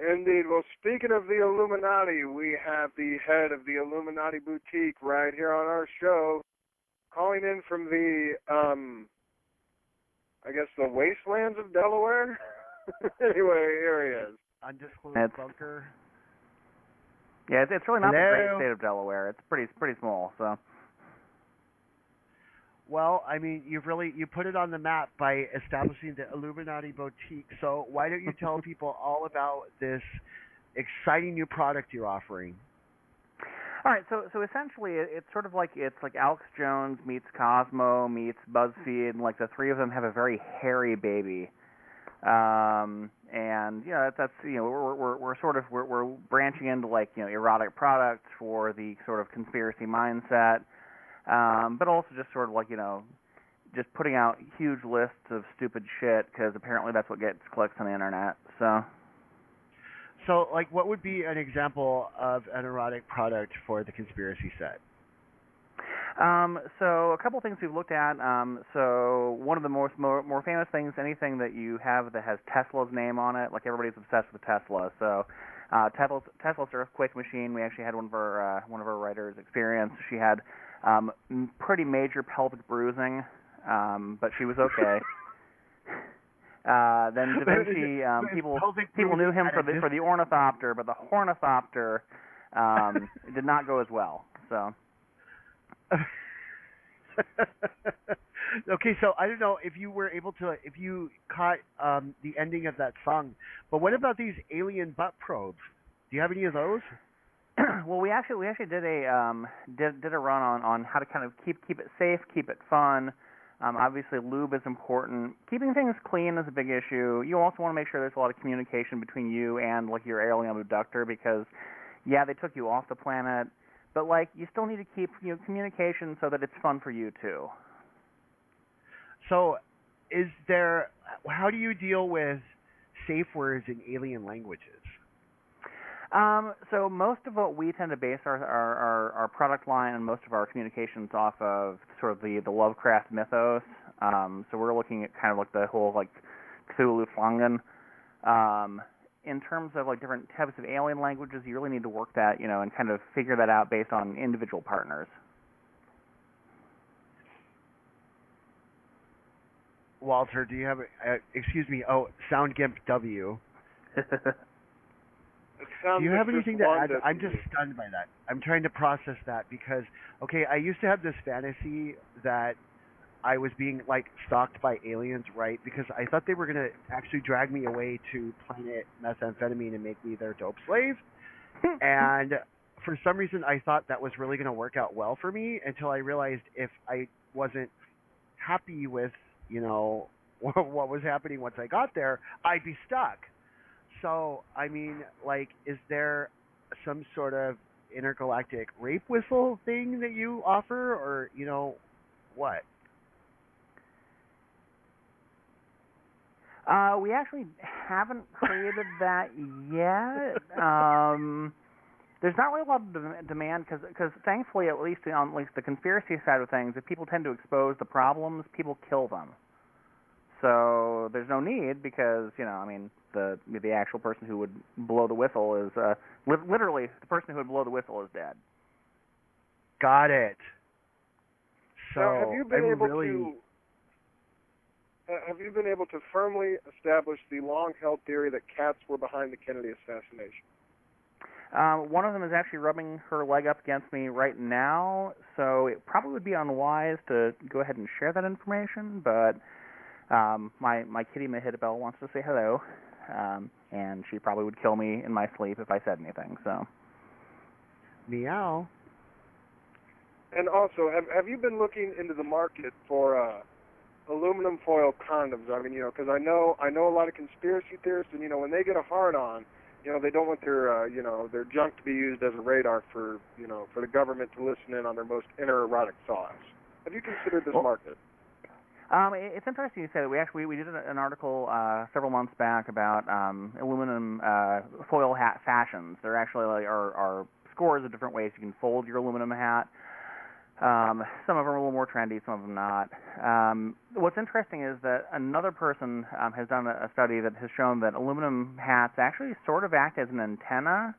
Indeed. Well, speaking of the Illuminati, we have the head of the Illuminaughty boutique right here on our show, calling in from the, I guess the wastelands of Delaware. Anyway, here he is. Undisclosed bunker. Yeah, it's really not the great state of Delaware. It's pretty small. So. Well, I mean, you put it on the map by establishing the Illuminaughty boutique. So why don't you tell people all about this exciting new product you're offering? All right, so essentially it's sort of like Alex Jones meets Cosmo meets BuzzFeed, and like the three of them have a very hairy baby. And that's we're branching into like erotic products for the sort of conspiracy mindset, but also just sort of like just putting out huge lists of stupid shit because apparently that's what gets clicks on the internet. So like, what would be an example of an erotic product for the conspiracy set? So a couple things we've looked at. So one of the more famous things, anything that you have that has Tesla's name on it, like everybody's obsessed with Tesla. So Tesla's earthquake machine. We actually had one of our writers experience. She had pretty major pelvic bruising, but she was okay. Then Da Vinci, people knew him for the ornithopter, but the ornithopter did not go as well. So. Okay, so I don't know if you caught the ending of that song, but what about these alien butt probes? Do you have any of those? Well, we actually did a run on how to kind of keep it safe, keep it fun. Obviously, lube is important. Keeping things clean is a big issue. You also want to make sure there's a lot of communication between you and like your alien abductor because, yeah, they took you off the planet. But like, you still need to keep communication so that it's fun for you too. So, how do you deal with safe words in alien languages? So most of what we tend to base our product line and most of our communications off of sort of the Lovecraft mythos. So we're looking at kind of like the whole like Cthulhu Flangen. In terms of like different types of alien languages, you really need to work that, and kind of figure that out based on individual partners. Walter, do you have SoundGimp W? Do you have anything to add? I'm just stunned by that. I'm trying to process that because, okay, I used to have this fantasy that I was being like stalked by aliens, right? Because I thought they were going to actually drag me away to planet methamphetamine and make me their dope slave. And for some reason, I thought that was really going to work out well for me until I realized if I wasn't happy with, what was happening once I got there, I'd be stuck. So, I mean, like, is there some sort of intergalactic rape whistle thing that you offer or, what? We actually haven't created that yet. There's not really a lot of demand because thankfully, at least on the conspiracy side of things, if people tend to expose the problems, people kill them. So there's no need because the actual person who would blow the whistle is literally the person who would blow the whistle is dead. Got it. So now, have you been able to firmly establish the long-held theory that cats were behind the Kennedy assassination? One of them is actually rubbing her leg up against me right now, so it probably would be unwise to go ahead and share that information, but my kitty Mahitibel wants to say hello, and she probably would kill me in my sleep if I said anything, so. Meow. And also, have you been looking into the market for aluminum foil condoms? I mean, because I know a lot of conspiracy theorists, and when they get a hard-on, they don't want their junk to be used as a radar for the government to listen in on their most inner erotic thoughts. Have you considered this market? It's interesting you say that. We did an article several months back about aluminum foil hat fashions. There actually are scores of different ways you can fold your aluminum hat. Some of them are a little more trendy, some of them not. What's interesting is that another person has done a study that has shown that aluminum hats actually sort of act as an antenna.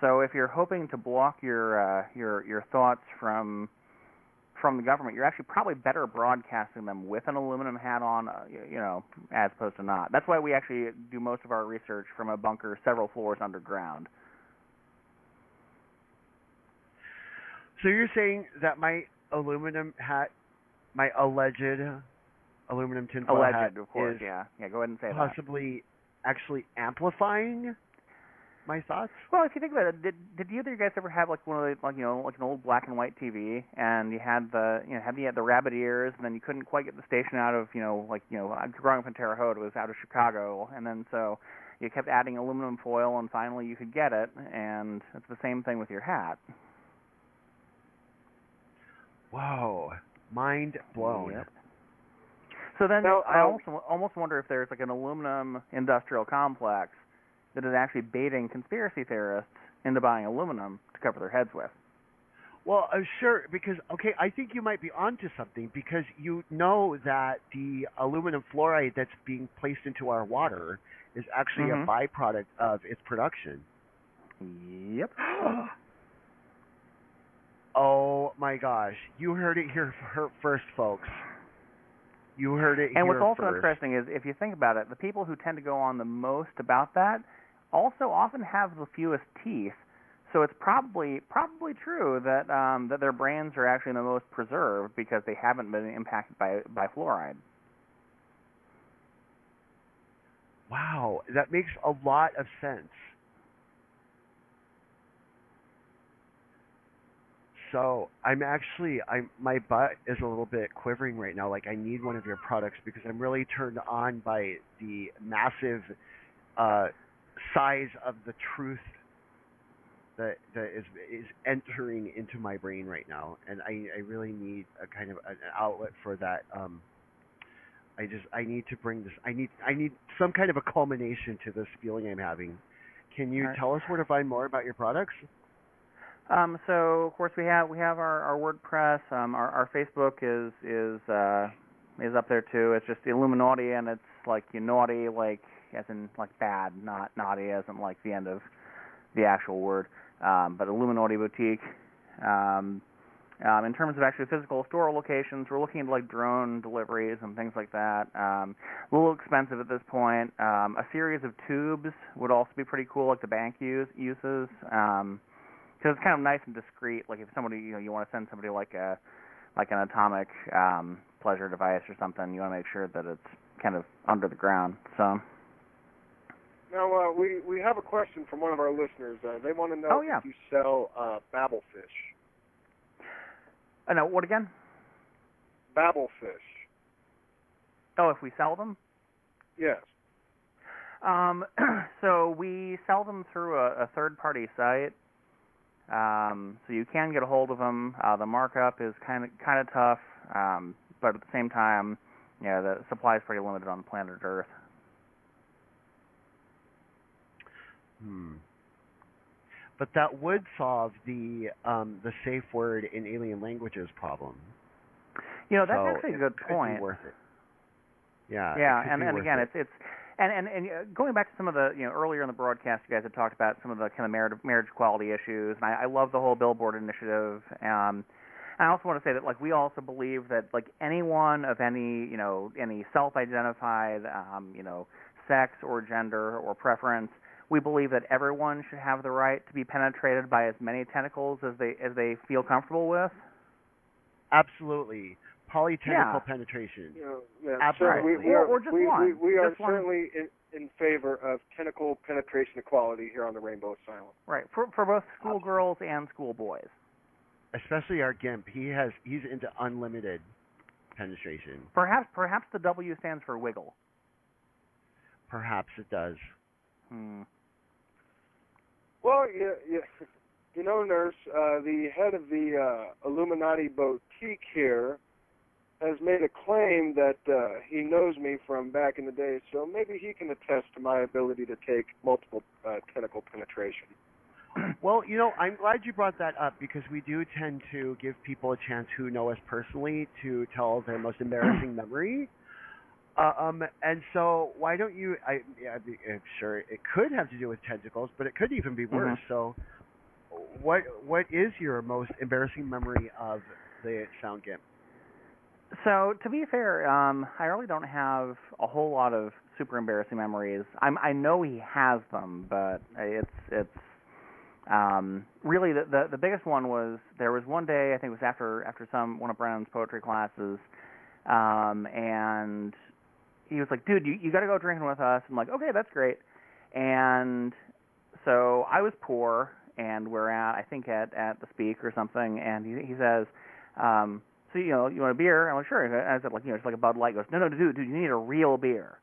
So if you're hoping to block your thoughts from the government, you're actually probably better broadcasting them with an aluminum hat on, as opposed to not. That's why we actually do most of our research from a bunker several floors underground. So you're saying that my aluminum hat, my alleged aluminum tinfoil hat, of course, is yeah. Go ahead and say possibly actually amplifying my thoughts? Well, if you think about it, did either of you guys ever have like one of the, like an old black and white TV, and you had the rabbit ears, and then you couldn't quite get the station out of growing up in Terre Haute, it was out of Chicago, and then so you kept adding aluminum foil, and finally you could get it, and it's the same thing with your hat. Whoa, mind blown. Yep. So then Now, I also almost wonder if there's like an aluminum industrial complex that is actually baiting conspiracy theorists into buying aluminum to cover their heads with. Well, sure, because, I think you might be onto something, because you know that the aluminum fluoride that's being placed into our water is actually a byproduct of its production. Yep. Oh, my gosh. You heard it here first, folks. You heard it here first. And what's also interesting is, if you think about it, the people who tend to go on the most about that also often have the fewest teeth. So it's probably true that that their brains are actually the most preserved because they haven't been impacted by fluoride. Wow, that makes a lot of sense. So my butt is a little bit quivering right now. Like, I need one of your products because I'm really turned on by the massive size of the truth that is entering into my brain right now, and I really need a kind of an outlet for that. I need to bring this. I need some kind of a culmination to this feeling I'm having. Can you tell us where to find more about your products? So of course we have our WordPress. Our Facebook is up there too. It's just the Illuminaughty, and it's like naughty, like as in like bad, not naughty as in like the end of the actual word. But Illuminaughty Boutique. In terms of actually physical store locations, we're looking at like drone deliveries and things like that. A little expensive at this point. A series of tubes would also be pretty cool, like the bank uses. Because it's kind of nice and discreet. Like if somebody, you want to send somebody like an atomic pleasure device or something, you want to make sure that it's kind of under the ground. So. Now we have a question from one of our listeners. They want to know if you sell babblefish. No, what again? Babblefish. Oh, if we sell them? Yes. So we sell them through a third-party site. So you can get a hold of them. The markup is kind of tough, but at the same time, the supply is pretty limited on planet Earth. But that would solve the safe word in alien languages problem. That's actually a good point. Could be worth it. Yeah. Yeah, and again, it's and going back to some of the earlier in the broadcast, you guys had talked about some of the kind of marriage equality issues, and I love the whole Billboard initiative. And I also want to say that we also believe that anyone of any self-identified sex or gender or preference, we believe that everyone should have the right to be penetrated by as many tentacles as they feel comfortable with. Absolutely. Polytentacle penetration. Absolutely. So we are certainly in favor of tentacle penetration equality here on the Rainbow Asylum. Right, for both schoolgirls and schoolboys. Especially our GIMP. He's into unlimited penetration. Perhaps the W stands for wiggle. Perhaps it does. Well, nurse, the head of the Illuminaughty Boutique here has made a claim that he knows me from back in the day, so maybe he can attest to my ability to take multiple tentacle penetration. Well, I'm glad you brought that up because we do tend to give people a chance who know us personally to tell their most embarrassing memory. And so why don't you? I'm sure it could have to do with tentacles, but it could even be worse. So, what is your most embarrassing memory of the sound gimp? So to be fair, I really don't have a whole lot of super embarrassing memories. I know he has them, but it's really the biggest one was there was one day, I think it was after one of Brennan's poetry classes, and he was like, dude, you got to go drinking with us. I'm like, okay, that's great. And so I was poor, and we're at the Speak or something, and he says, so you want a beer? I'm like, sure. And I said, like, just like a Bud Light. He goes, no, dude, you need a real beer.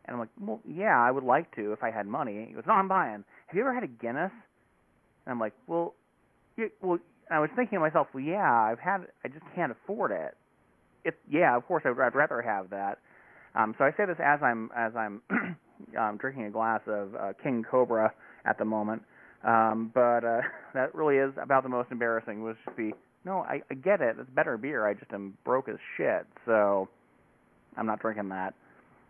And I'm like, well, yeah, I would like to if I had money. He goes, no, I'm buying. Have you ever had a Guinness? And I'm like, well, and I was thinking to myself, well, yeah, I just can't afford it. Yeah, of course, I'd rather have that. So I say this as I'm drinking a glass of King Cobra at the moment. But that really is about the most embarrassing. Was just no, I get it. It's better beer. I just am broke as shit, so I'm not drinking that.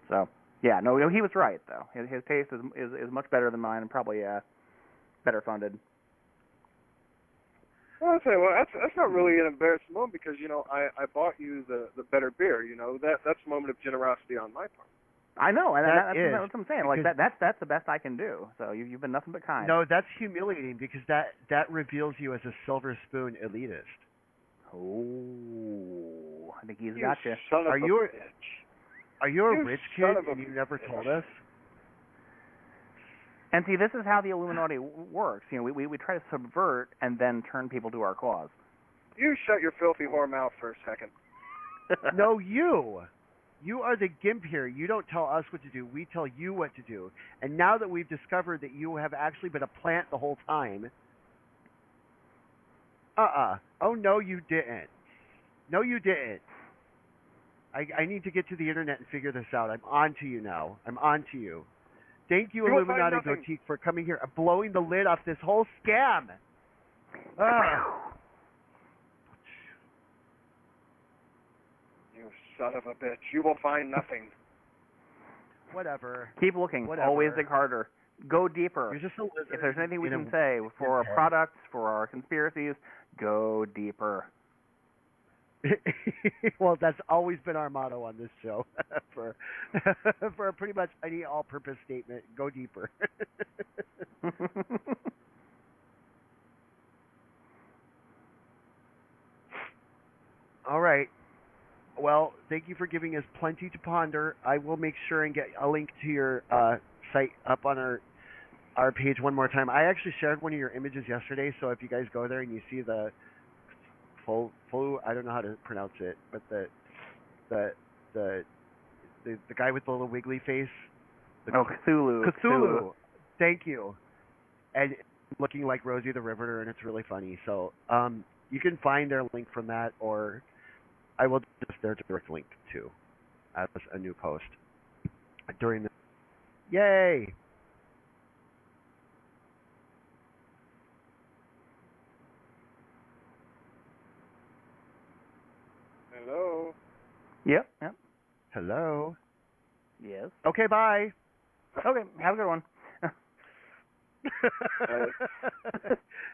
So yeah, no, he was right though. His taste is much better than mine and probably better funded. Well, I'll say, that's not really an embarrassing moment because I bought you the better beer. That's a moment of generosity on my part. I know, and that's what I'm saying. Like that's the best I can do. So you've been nothing but kind. No, that's humiliating because that reveals you as a silver spoon elitist. Oh, I think he's got you. Son of a bitch. Are you a rich kid and you never told us? And see, this is how the Illuminaughty works. We try to subvert and then turn people to our cause. You shut your filthy whore mouth for a second. No, you. You are the gimp here. You don't tell us what to do. We tell you what to do. And now that we've discovered that you have actually been a plant the whole time. Oh, no, you didn't. No, you didn't. I need to get to the internet and figure this out. I'm on to you now. I'm on to you. Thank you, Illuminaughty Boutique, for coming here and blowing the lid off this whole scam. You son of a bitch. You will find nothing. Whatever. Keep looking. Whatever. Always dig harder. Go deeper. You're just a lizard. If there's anything we can say for our products, for our conspiracies, go deeper. Well, that's always been our motto on this show for pretty much any all-purpose statement. Go deeper. All right. Well, thank you for giving us plenty to ponder. I will make sure and get a link to your site up on our page one more time. I actually shared one of your images yesterday, so if you guys go there and you see the I don't know how to pronounce it, but the guy with the little wiggly face. Cthulhu. Thank you. And looking like Rosie the Riveter, and it's really funny. So you can find their link from that, or I will just their direct link to as a new post during the. Yay! Hello. Yep. Hello. Yes. Okay, bye. Okay, have a good one.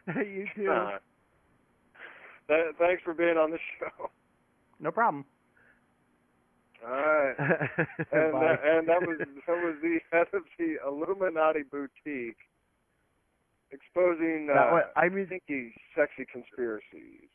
You too. Thanks for being on the show. No problem. All right. And that was the head of the Illuminaughty Boutique exposing sneaky, sexy conspiracies.